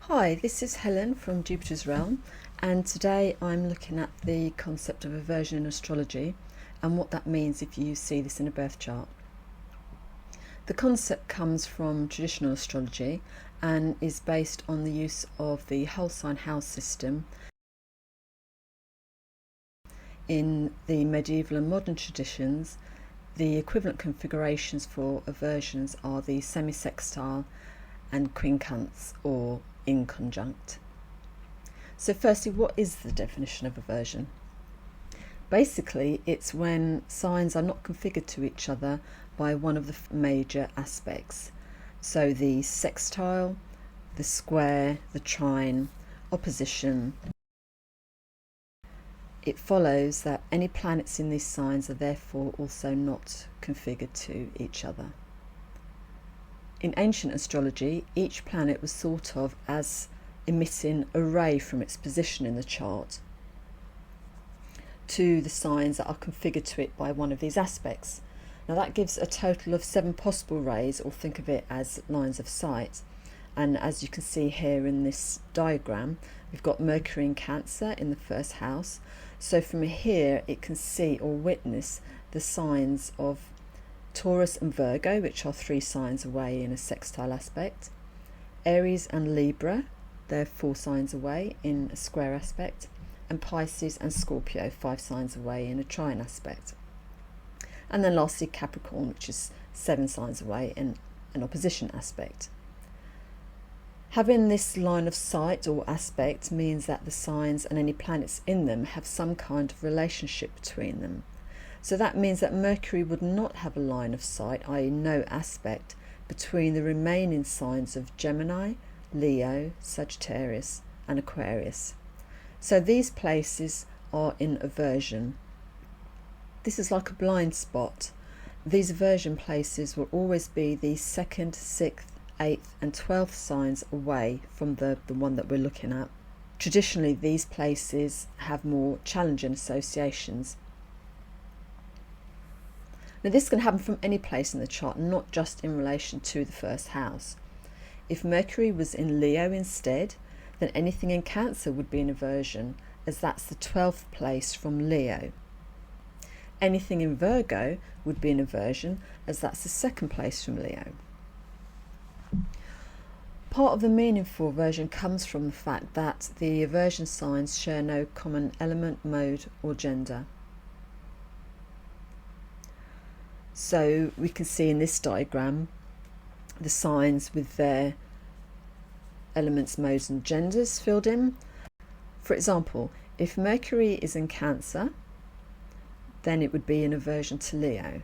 Hi, this is Helen from Jupiter's Realm, and today I'm looking at the concept of aversion in astrology and what that means if you see this in a birth chart. The concept comes from traditional astrology and is based on the use of the whole sign house system. In the medieval and modern traditions, the equivalent configurations for aversions are the semisextile and quincunx or inconjunct. So firstly, what is the definition of aversion? Basically, it's when signs are not configured to each other by one of the major aspects. So the sextile, the square, the trine, opposition. It follows that any planets in these signs are therefore also not configured to each other. In ancient astrology, each planet was thought of as emitting a ray from its position in the chart to the signs that are configured to it by one of these aspects. Now that gives a total of 7 possible rays, or think of it as lines of sight. And as you can see here in this diagram, we've got Mercury in Cancer in the first house. So from here it can see or witness the signs of Taurus and Virgo, which are 3 signs away in a sextile aspect. Aries and Libra, they're 4 signs away in a square aspect. And Pisces and Scorpio, 5 signs away in a trine aspect. And then lastly Capricorn, which is 7 signs away in an opposition aspect. Having this line of sight or aspect means that the signs and any planets in them have some kind of relationship between them. So that means that Mercury would not have a line of sight, i.e. no aspect, between the remaining signs of Gemini, Leo, Sagittarius and Aquarius. So these places are in aversion. This is like a blind spot. These aversion places will always be the 2nd, 6th, 8th and 12th signs away from the one that we're looking at. Traditionally, these places have more challenging associations. Now this can happen from any place in the chart, not just in relation to the first house. If Mercury was in Leo instead, then anything in Cancer would be an aversion, as that's the 12th place from Leo. Anything in Virgo would be an aversion, as that's the 2nd place from Leo. Part of the meaning for aversion comes from the fact that the aversion signs share no common element, mode or gender. So we can see in this diagram the signs with their elements, modes and genders filled in. For example, if Mercury is in Cancer, then it would be an aversion to Leo.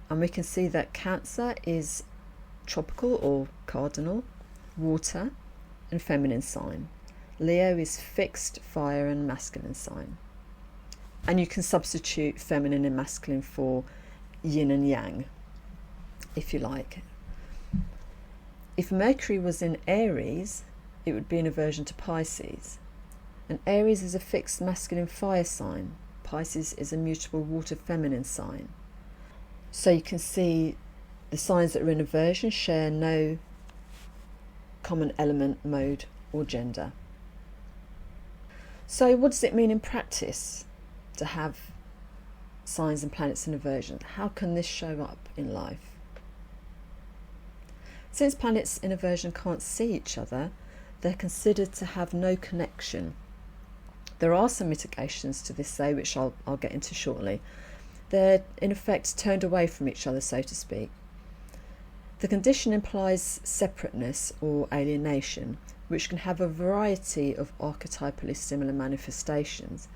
And we can see that Cancer is tropical or cardinal, water and feminine sign. Leo is fixed, fire and masculine sign. And you can substitute feminine and masculine for yin and yang, if you like. If Mercury was in Aries, it would be an aversion to Pisces. And Aries is a fixed masculine fire sign. Pisces is a mutable water feminine sign. So you can see the signs that are in aversion share no common element, mode or gender. So what does it mean in practice to have signs and planets in aversion? How can this show up in life? Since planets in aversion can't see each other, they're considered to have no connection. There are some mitigations to this though, which I'll get into shortly. They're in effect turned away from each other, so to speak. The condition implies separateness or alienation, which can have a variety of archetypally similar manifestations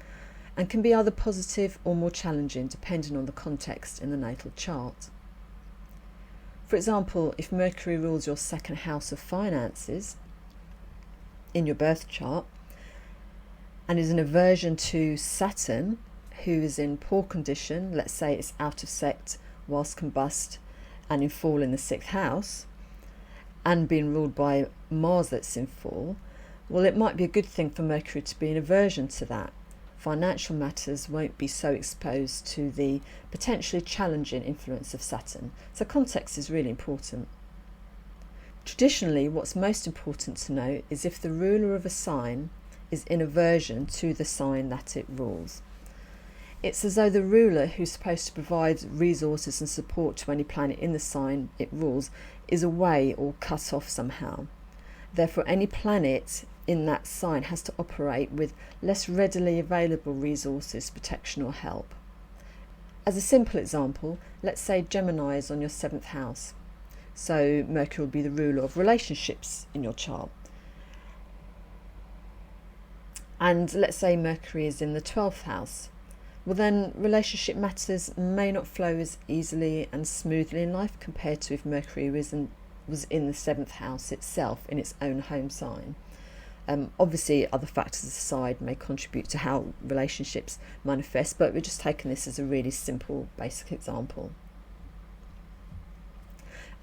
and can be either positive or more challenging depending on the context in the natal chart. For example, if Mercury rules your 2nd house of finances in your birth chart and is an aversion to Saturn, who is in poor condition, let's say it's out of sect whilst combust and in fall in the 6th house, and being ruled by Mars that's in fall, well, it might be a good thing for Mercury to be an aversion to that. Financial matters won't be so exposed to the potentially challenging influence of Saturn. So context is really important. Traditionally, what's most important to note is if the ruler of a sign is in aversion to the sign that it rules. It's as though the ruler, who's supposed to provide resources and support to any planet in the sign it rules, is away or cut off somehow. Therefore, any planet in that sign has to operate with less readily available resources, protection or help. As a simple example, let's say Gemini is on your 7th house. So Mercury will be the ruler of relationships in your chart. And let's say Mercury is in the 12th house. Well, then relationship matters may not flow as easily and smoothly in life compared to if Mercury was in the 7th house itself in its own home sign. Obviously, other factors aside may contribute to how relationships manifest, but we're just taking this as a really simple, basic example.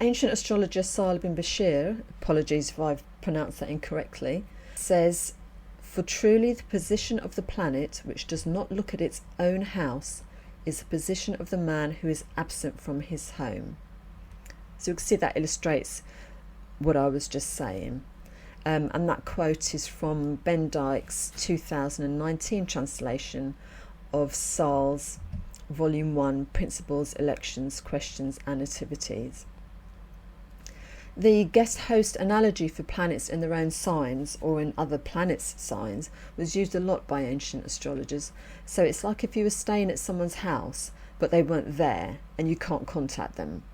Ancient astrologer Salih bin Bashir, apologies if I've pronounced that incorrectly, says, "For truly the position of the planet which does not look at its own house is the position of the man who is absent from his home." So you can see that illustrates what I was just saying. And that quote is from Ben Dyke's 2019 translation of Sal's Volume 1, Principles, Elections, Questions and Nativities. The guest host analogy for planets in their own signs or in other planets' signs was used a lot by ancient astrologers. So it's like if you were staying at someone's house but they weren't there and you can't contact them.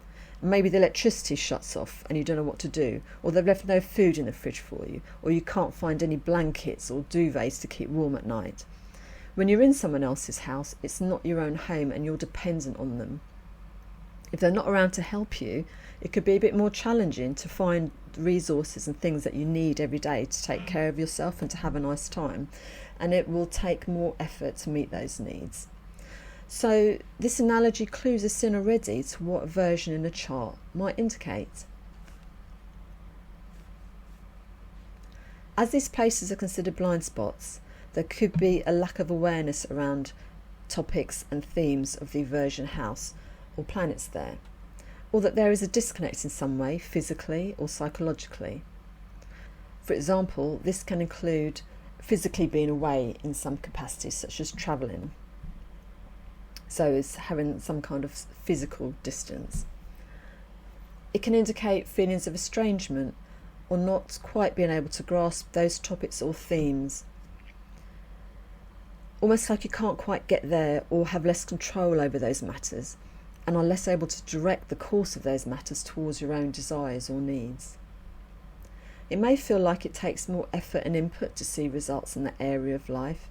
Maybe the electricity shuts off and you don't know what to do, or they've left no food in the fridge for you, or you can't find any blankets or duvets to keep warm at night. When you're in someone else's house, it's not your own home and you're dependent on them. If they're not around to help you, it could be a bit more challenging to find resources and things that you need every day to take care of yourself and to have a nice time, and it will take more effort to meet those needs. So this analogy clues us in already to what aversion in a chart might indicate. As these places are considered blind spots, there could be a lack of awareness around topics and themes of the aversion house or planets there, or that there is a disconnect in some way, physically or psychologically. For example, this can include physically being away in some capacity, such as travelling. So it's having some kind of physical distance. It can indicate feelings of estrangement or not quite being able to grasp those topics or themes. Almost like you can't quite get there or have less control over those matters and are less able to direct the course of those matters towards your own desires or needs. It may feel like it takes more effort and input to see results in that area of life,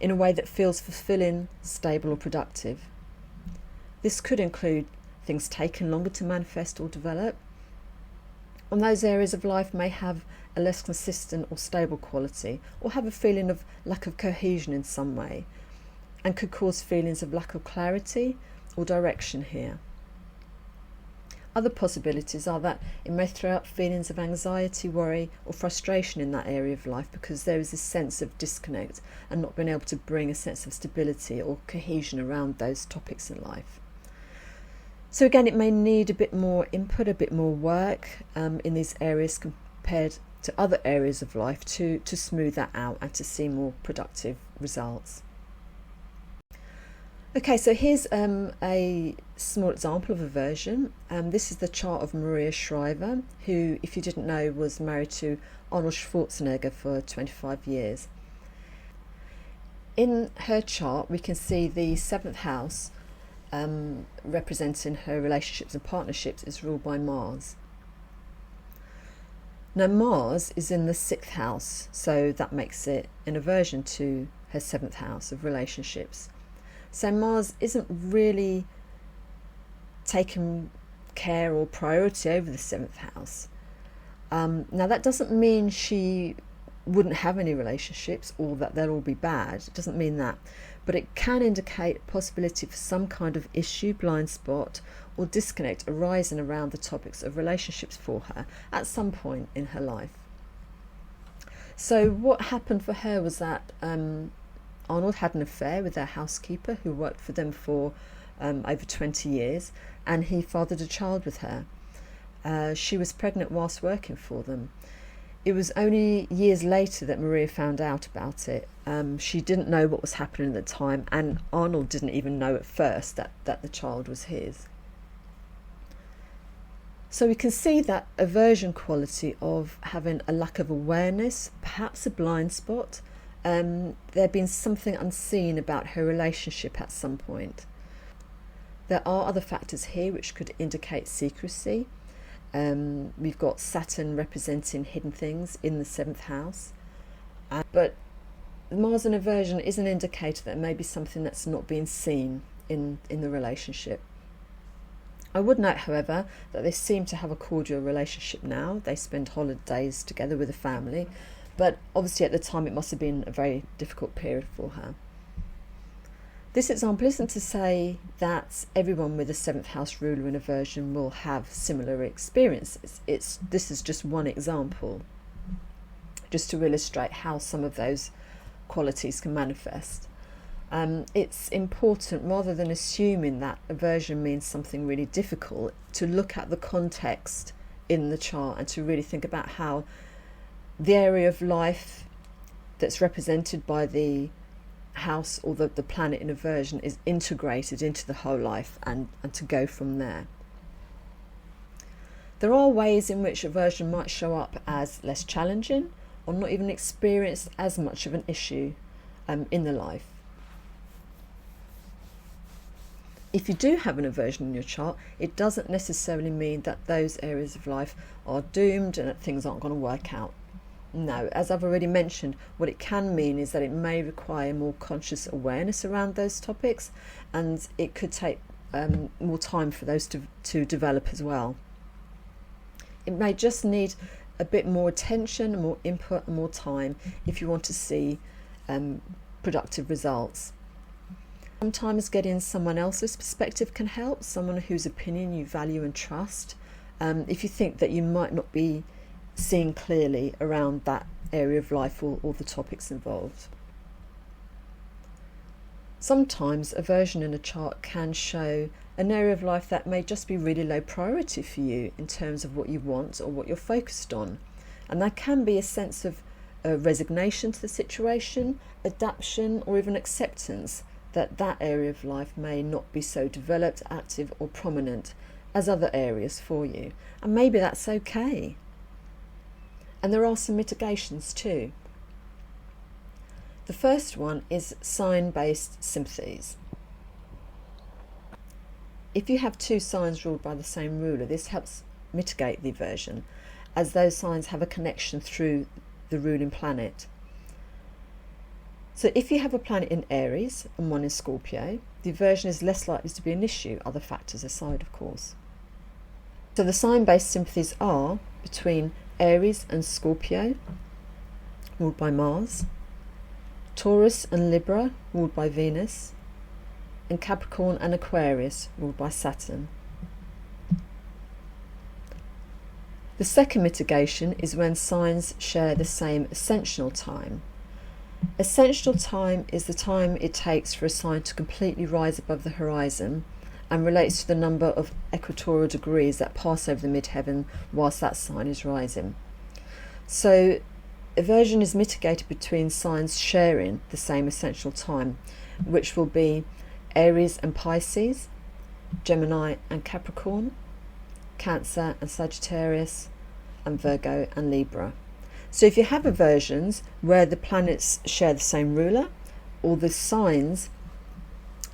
in a way that feels fulfilling, stable or productive. This could include things taking longer to manifest or develop, and those areas of life may have a less consistent or stable quality, or have a feeling of lack of cohesion in some way, and could cause feelings of lack of clarity or direction here. Other possibilities are that it may throw up feelings of anxiety, worry or frustration in that area of life because there is this sense of disconnect and not being able to bring a sense of stability or cohesion around those topics in life. So again, it may need a bit more input, a bit more work in these areas compared to other areas of life to smooth that out and to see more productive results. Okay, so here's a small example of aversion. This is the chart of Maria Shriver, who, if you didn't know, was married to Arnold Schwarzenegger for 25 years. In her chart, we can see the 7th house, representing her relationships and partnerships, is ruled by Mars. Now, Mars is in the 6th house, so that makes it an aversion to her 7th house of relationships. So Mars isn't really taking care or priority over the 7th house. Now that doesn't mean she wouldn't have any relationships or that they'll all be bad. It doesn't mean that. But it can indicate a possibility for some kind of issue, blind spot or disconnect arising around the topics of relationships for her at some point in her life. So what happened for her was that Arnold had an affair with their housekeeper who worked for them for over 20 years, and he fathered a child with her. She was pregnant whilst working for them. It was only years later that Maria found out about it. She didn't know what was happening at the time, and Arnold didn't even know at first that the child was his. So we can see that aversion quality of having a lack of awareness, perhaps a blind spot. There being something unseen about her relationship at some point. There are other factors here which could indicate secrecy. We've got Saturn representing hidden things in the 7th house. But Mars and aversion is an indicator that may be something that's not being seen in the relationship. I would note, however, that they seem to have a cordial relationship now. They spend holidays together with the family, but obviously at the time it must have been a very difficult period for her. This example isn't to say that everyone with a 7th house ruler in aversion will have similar experiences. This is just one example, just to illustrate how some of those qualities can manifest. It's important, rather than assuming that aversion means something really difficult, to look at the context in the chart and to really think about how the area of life that's represented by the house or the planet in aversion is integrated into the whole life, and to go from there. There are ways in which aversion might show up as less challenging or not even experienced as much of an issue in the life. If you do have an aversion in your chart, it doesn't necessarily mean that those areas of life are doomed and that things aren't going to work out. No, as I've already mentioned, what it can mean is that it may require more conscious awareness around those topics, and it could take more time for those to develop as well. It may just need a bit more attention, more input and more time if you want to see productive results. Sometimes getting someone else's perspective can help, someone whose opinion you value and trust, if you think that you might not be seeing clearly around that area of life or the topics involved. Sometimes aversion in a chart can show an area of life that may just be really low priority for you in terms of what you want or what you're focused on, and that can be a sense of resignation to the situation, adaptation, or even acceptance that area of life may not be so developed, active or prominent as other areas for you, and maybe that's okay. And there are some mitigations too. The first one is sign-based sympathies. If you have 2 signs ruled by the same ruler, this helps mitigate the aversion, as those signs have a connection through the ruling planet. So if you have a planet in Aries and one in Scorpio, the aversion is less likely to be an issue, other factors aside, of course. So the sign-based sympathies are between Aries and Scorpio, ruled by Mars, Taurus and Libra, ruled by Venus, and Capricorn and Aquarius, ruled by Saturn. The second mitigation is when signs share the same ascensional time. Ascensional time is the time it takes for a sign to completely rise above the horizon, and relates to the number of equatorial degrees that pass over the midheaven whilst that sign is rising. So aversion is mitigated between signs sharing the same essential time, which will be Aries and Pisces, Gemini and Capricorn, Cancer and Sagittarius, and Virgo and Libra. So if you have aversions where the planets share the same ruler, or the signs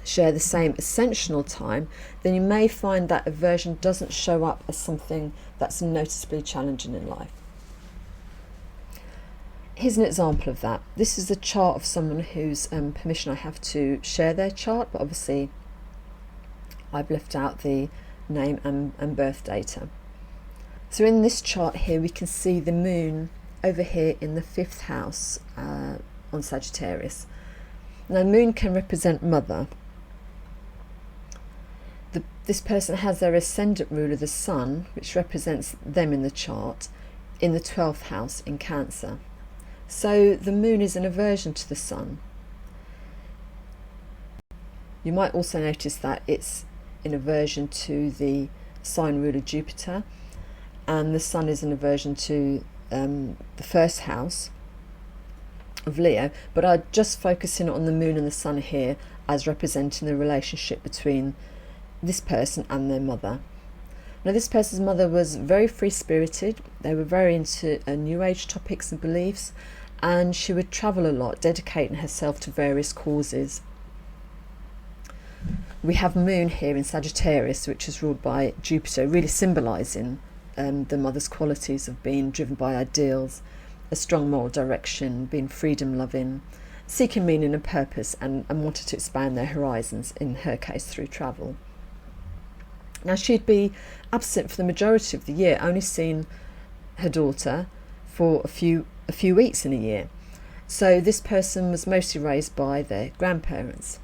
share the same ascensional time, then you may find that aversion doesn't show up as something that's noticeably challenging in life. Here's an example of that. This is a chart of someone whose permission I have to share their chart, but obviously I've left out the name and birth data. So in this chart here we can see the moon over here in the 5th house on Sagittarius. Now, moon can represent mother. This person has their ascendant ruler, the sun, which represents them in the chart, in the 12th house in Cancer. So the moon is an aversion to the sun. You might also notice that it's in aversion to the sign ruler Jupiter, and the sun is an aversion to the first house of Leo, but I'm just focusing on the moon and the sun here as representing the relationship between this person and their mother. Now, this person's mother was very free-spirited. They were very into New Age topics and beliefs, and she would travel a lot, dedicating herself to various causes. We have moon here in Sagittarius, which is ruled by Jupiter, really symbolising the mother's qualities of being driven by ideals, a strong moral direction, being freedom-loving, seeking meaning and purpose, and wanted to expand their horizons, in her case through travel. Now, she'd be absent for the majority of the year, only seeing her daughter for a few weeks in a year. So this person was mostly raised by their grandparents.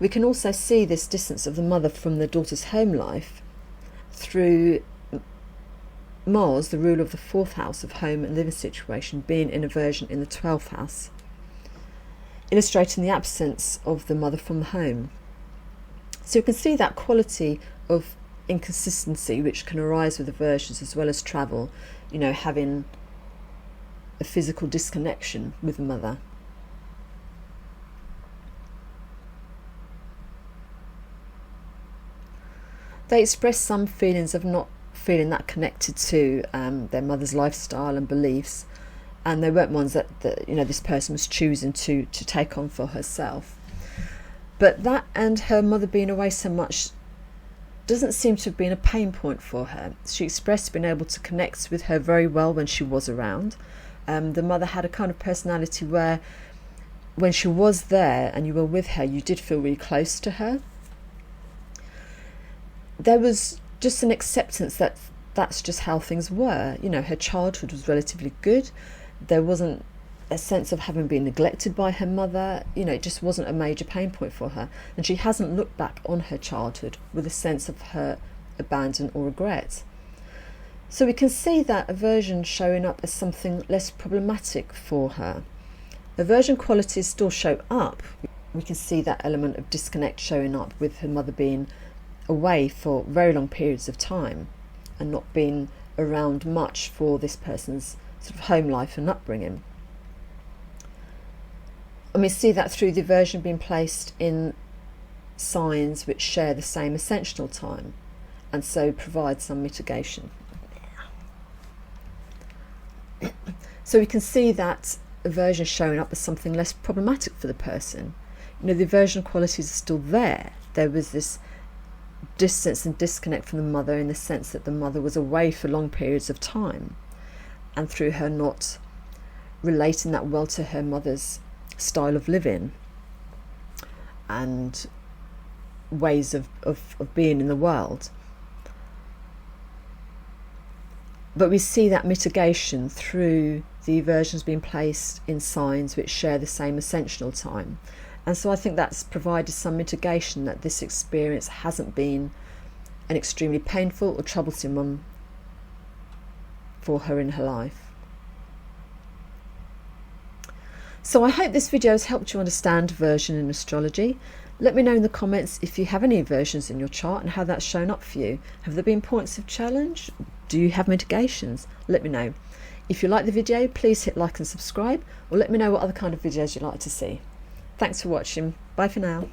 We can also see this distance of the mother from the daughter's home life through Mars, the ruler of the 4th house of home and living situation, being in aversion in the 12th house, illustrating the absence of the mother from the home. So you can see that quality of inconsistency which can arise with aversions as well as travel, having a physical disconnection with the mother. They express some feelings of not feeling that connected to their mother's lifestyle and beliefs, and they weren't ones that this person was choosing to take on for herself. But that and her mother being away so much doesn't seem to have been a pain point for her. She expressed being able to connect with her very well when she was around. The mother had a kind of personality where when she was there and you were with her, you did feel really close to her. There was just an acceptance that that's just how things were. Her childhood was relatively good. There wasn't a sense of having been neglected by her mother. It just wasn't a major pain point for her. And she hasn't looked back on her childhood with a sense of her abandon or regret. So we can see that aversion showing up as something less problematic for her. Aversion qualities still show up. We can see that element of disconnect showing up with her mother being away for very long periods of time and not being around much for this person's sort of home life and upbringing. And we see that through the aversion being placed in signs which share the same ascensional time and so provide some mitigation. So we can see that aversion showing up as something less problematic for the person. The aversion qualities are still there. There was this distance and disconnect from the mother in the sense that the mother was away for long periods of time, and through her not relating that well to her mother's style of living and ways of being in the world. But we see that mitigation through the aversions being placed in signs which share the same ascensional time. And so I think that's provided some mitigation, that this experience hasn't been an extremely painful or troublesome one for her in her life. So I hope this video has helped you understand aversion in astrology. Let me know in the comments if you have any aversions in your chart and how that's shown up for you. Have there been points of challenge? Do you have mitigations? Let me know. If you like the video, please hit like and subscribe, or let me know what other kind of videos you'd like to see. Thanks for watching. Bye for now.